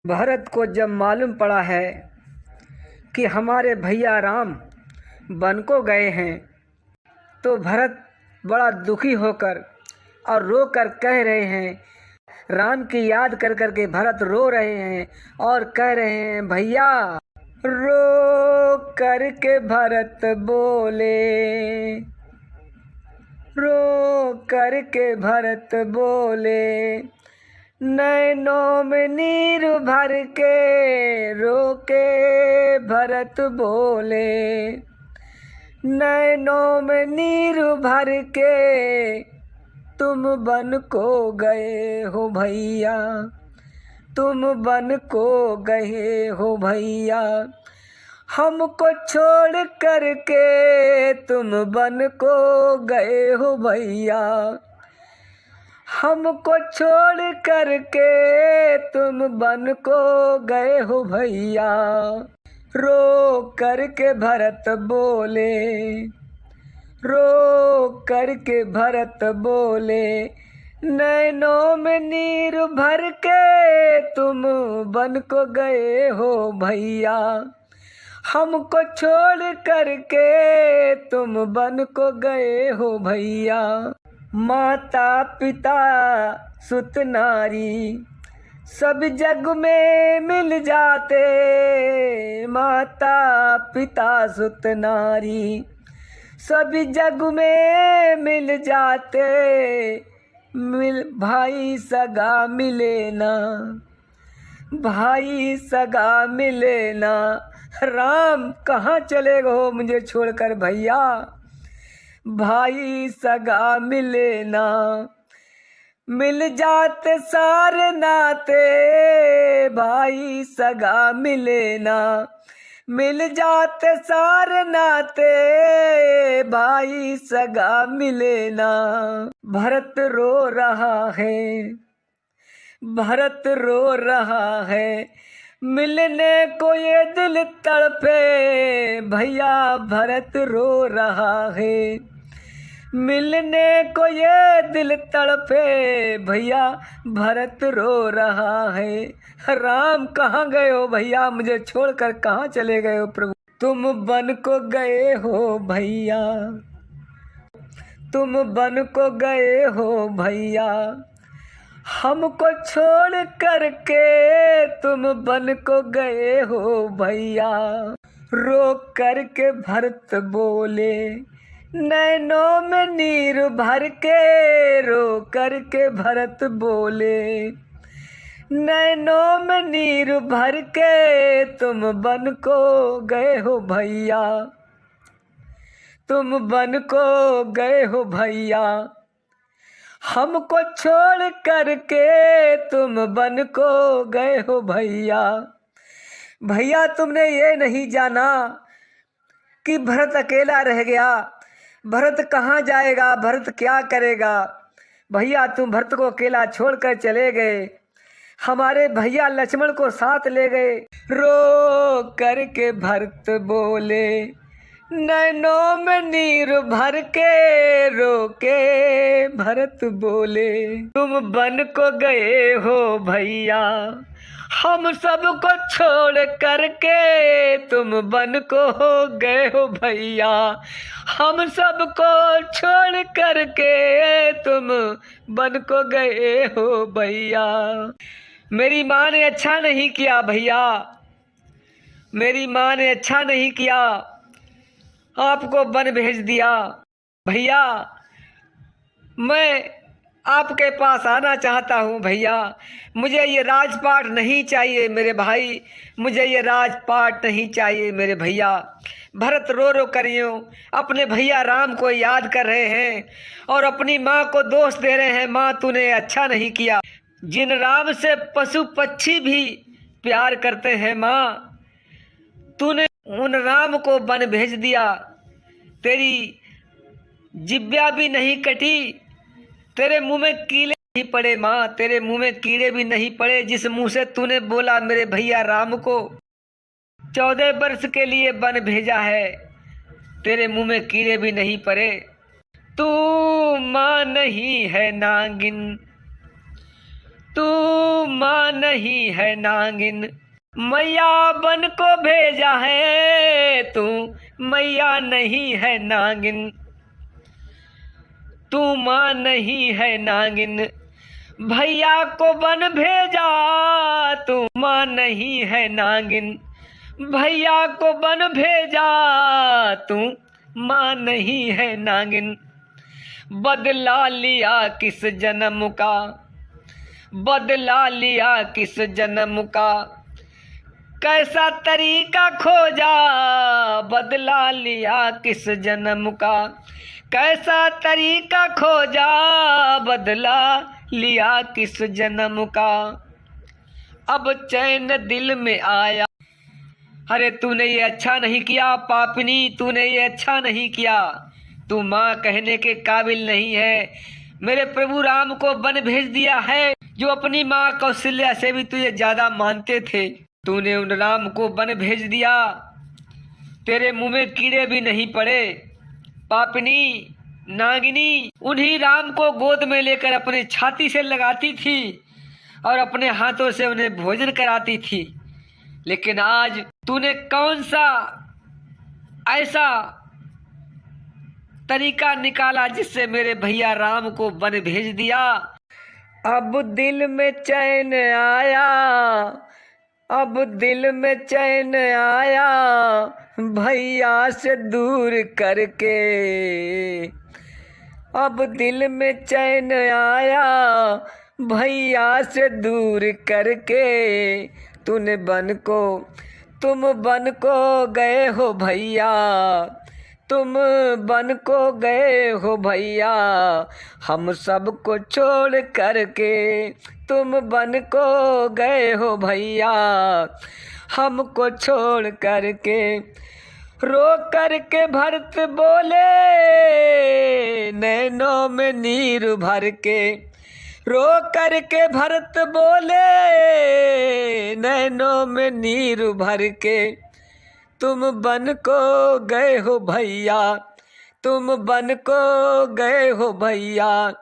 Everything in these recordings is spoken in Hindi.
भरत को जब मालूम पड़ा है कि हमारे भैया राम वन को गए हैं, तो भरत बड़ा दुखी होकर और रो कर कह रहे हैं, राम की याद कर कर के भरत रो रहे हैं और कह रहे हैं, भैया। रो कर के भरत बोले, रो कर के भरत बोले, नैनों में नीर भर के रोके भरत बोले, नैनों में नीर भर के तुम बन को गए हो भैया, तुम बन को गए हो भैया, हमको छोड़ कर के तुम बन को गए हो भैया, हमको छोड़ कर के तुम बन को गए हो भैया। रो कर के भरत बोले, रो कर के भरत बोले, नैनों में नीर भर के तुम बन को गए हो भैया, हमको छोड़ कर के तुम बन को गए हो भैया। माता पिता सुत नारी सब जग में मिल जाते, माता पिता सुत नारी सब जग में मिल जाते, मिल भाई सगा मिले ना, भाई सगा मिले ना, राम कहाँ चले गए मुझे छोड़कर भैया, भाई सगा मिले ना, मिल जाते सारे नाते, भाई सगा मिले ना, मिल जाते सारे नाते, भाई सगा मिले ना। भरत रो रहा है, भरत रो रहा है, मिलने को ये दिल तड़पे, भैया भरत रो रहा है, मिलने को ये दिल तड़पे, भैया भरत रो रहा है। राम कहाँ गए हो भैया, मुझे छोड़कर कहाँ चले गए हो प्रभु, तुम बन को गए हो भैया, तुम बन को गए हो भैया, हमको छोड़ कर के तुम बन को गए हो भैया। रो कर के भरत बोले, नैनों में नीर भर के, रो कर के भरत बोले, नैनों में नीर भर के तुम बन को गए हो भैया, तुम बन को गए हो भैया, हमको छोड़ कर के तुम बन को गए हो भैया। भैया तुमने ये नहीं जाना कि भरत अकेला रह गया, भरत कहाँ जाएगा, भरत क्या करेगा। भैया तुम भरत को अकेला छोड़कर चले गए, हमारे भैया लक्ष्मण को साथ ले गए। रो कर के भरत बोले, नैनों में नीर भर के रोके भरत बोले, तुम बन को गए हो भैया, हम सबको छोड़ करके तुम बन को हो गए हो भैया, हम सबको छोड़ करके तुम बन को गए हो भैया। मेरी माँ ने अच्छा नहीं किया भैया, मेरी माँ ने अच्छा नहीं किया, आपको वन भेज दिया भैया, मैं आपके पास आना चाहता हूँ भैया, मुझे ये राजपाट नहीं चाहिए मेरे भाई, मुझे ये राजपाट नहीं चाहिए मेरे भैया। भरत रो रो कर यूं अपने भैया राम को याद कर रहे हैं और अपनी माँ को दोष दे रहे हैं, माँ तूने अच्छा नहीं किया। जिन राम से पशु पक्षी भी प्यार करते हैं माँ, तूने उन राम को वन भेज दिया, तेरी जिब्या भी नहीं कटी, तेरे मुंह में कीड़े नहीं पड़े माँ, तेरे मुंह में कीड़े भी नहीं पड़े, जिस मुंह से तूने बोला मेरे भैया राम को 14 वर्ष के लिए वन भेजा है, तेरे मुंह में कीड़े भी नहीं पड़े। तू माँ नहीं है नागिन, तू माँ नहीं है नागिन, मैया बन को भेजा है तू, मैया नहीं है नागिन, तू माँ नहीं है नागिन, भैया को बन भेजा तू, माँ नहीं है नागिन, भैया को बन भेजा तू, माँ नहीं है नागिन। बदला लिया किस जन्म का, बदला लिया किस जन्म का, कैसा तरीका खोजा, बदला लिया किस जन्म का, कैसा तरीका खोजा, बदला लिया किस जन्म का। अब चैन दिल में आया, अरे तूने ये अच्छा नहीं किया पापिनी, तूने ये अच्छा नहीं किया, तू माँ कहने के काबिल नहीं है। मेरे प्रभु राम को वन भेज दिया है, जो अपनी माँ कौशल्या से भी तुझे ज्यादा मानते थे, तूने उन राम को वन भेज दिया, तेरे मुंह में कीड़े भी नहीं पड़े। पापिनी नागिनी उन्हीं राम को गोद में लेकर अपने छाती से लगाती थी और अपने हाथों से उन्हें भोजन कराती थी, लेकिन आज तूने कौन सा ऐसा तरीका निकाला जिससे मेरे भैया राम को वन भेज दिया। अब दिल में चैन आया, अब दिल में चैन आया, भैया से दूर करके, अब दिल में चैन आया, भैया से दूर करके, तूने बन को, तुम बन को गए हो भैया, तुम बन को गए हो भैया, हम सबको छोड़ करके, तुम बन को गए हो भैया, हमको छोड़ करके। रो करके भरत बोले नैनों में नीर भर के, रो करके भरत बोले नैनों में नीर भर के, तुम बन को गए हो भैया, तुम बन को गए हो भैया,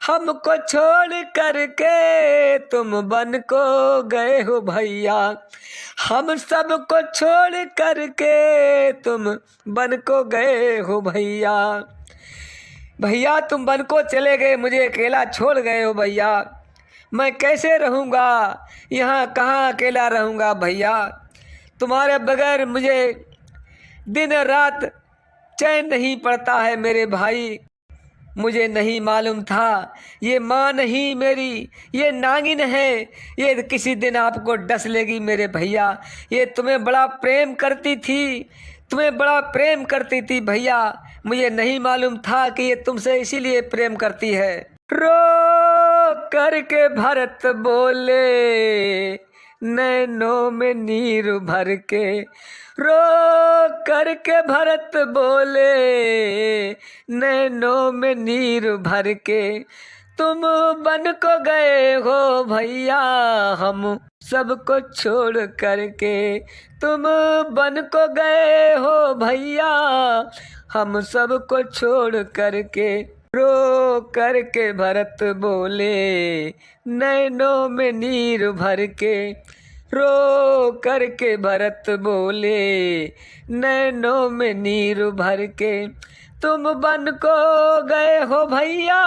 हमको छोड़ करके, तुम बन को गए हो भैया, हम सबको छोड़ करके, तुम बन को गए हो भैया। भैया तुम बन को चले गए, मुझे अकेला छोड़ गए हो भैया, मैं कैसे रहूँगा यहाँ, कहाँ अकेला रहूँगा भैया, तुम्हारे बगैर मुझे दिन रात चैन नहीं पड़ता है मेरे भाई। मुझे नहीं मालूम था ये माँ नहीं मेरी, ये नागिन है, ये किसी दिन आपको डस लेगी मेरे भैया। ये तुम्हें बड़ा प्रेम करती थी, तुम्हें बड़ा प्रेम करती थी भैया, मुझे नहीं मालूम था कि ये तुमसे इसीलिए प्रेम करती है। रो करके भरत बोले नैनों में नीर भर के, रो करके भरत बोले नैनों में नीर भर के, तुम बन को गए हो भैया, हम सबको छोड़ करके, तुम बन को गए हो भैया, हम सबको छोड़ करके। रो करके भरत बोले नैनों में नीर भर के, रो करके भरत बोले नैनों में नीर भर के, तुम बन को गए हो भैया।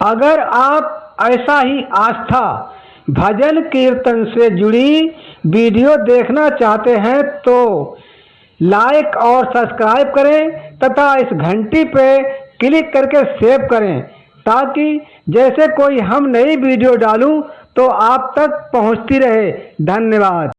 अगर आप ऐसा ही आस्था भजन कीर्तन से जुड़ी वीडियो देखना चाहते हैं तो लाइक और सब्सक्राइब करें तथा इस घंटी पे क्लिक करके सेव करें, ताकि जैसे कोई हम नई वीडियो डालूं तो आप तक पहुंचती रहे। धन्यवाद।